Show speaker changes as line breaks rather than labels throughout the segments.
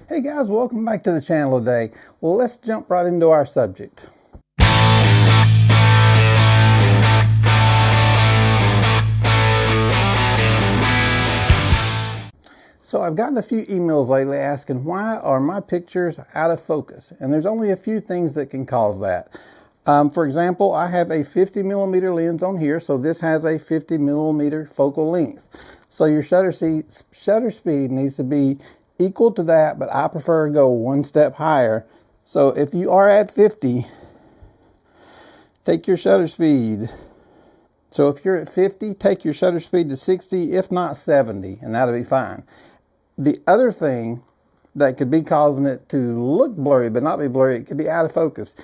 Hey guys, welcome back to the channel today. Well, let's jump right into our subject. So I've gotten a few emails lately asking why are my pictures out of focus? And there's only a few things that can cause that. For example, I have a 50mm lens on here, so this has a 50mm focal length. So your shutter speed needs to be equal to that, but I prefer to go one step higher. So if you are at 50, take your shutter speed. So if you're at 50, take your shutter speed to 60, if not 70, and that'll be fine. The other thing that could be causing it to look blurry but not be blurry, it could be out of focus.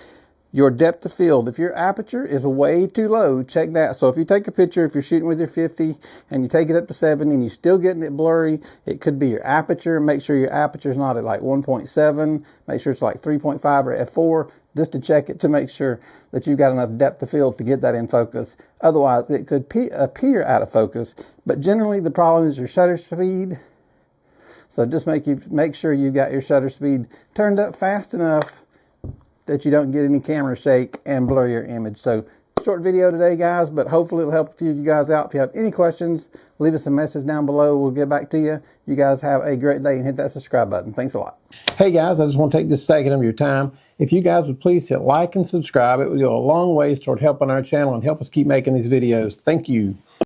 Your depth of field. If your aperture is way too low, check that. So if you take a picture, if you're shooting with your 50 and you take it up to 70 and you're still getting it blurry, it could be your aperture. Make sure your aperture is not at like 1.7. Make sure it's like 3.5 or f4, just to check it to make sure that you've got enough depth of field to get that in focus. Otherwise, it could appear out of focus. But generally, the problem is your shutter speed. So just make sure you got your shutter speed turned up fast enough that you don't get any camera shake and blur your image. So short video today, guys, but hopefully it'll help a few of you guys out. If you have any questions, leave us a message down below. We'll get back to you. You guys have a great day and hit that subscribe button. Thanks a lot. Hey guys, I just want to take this second of your time. If you guys would please hit like and subscribe, it would go a long ways toward helping our channel and help us keep making these videos. Thank you.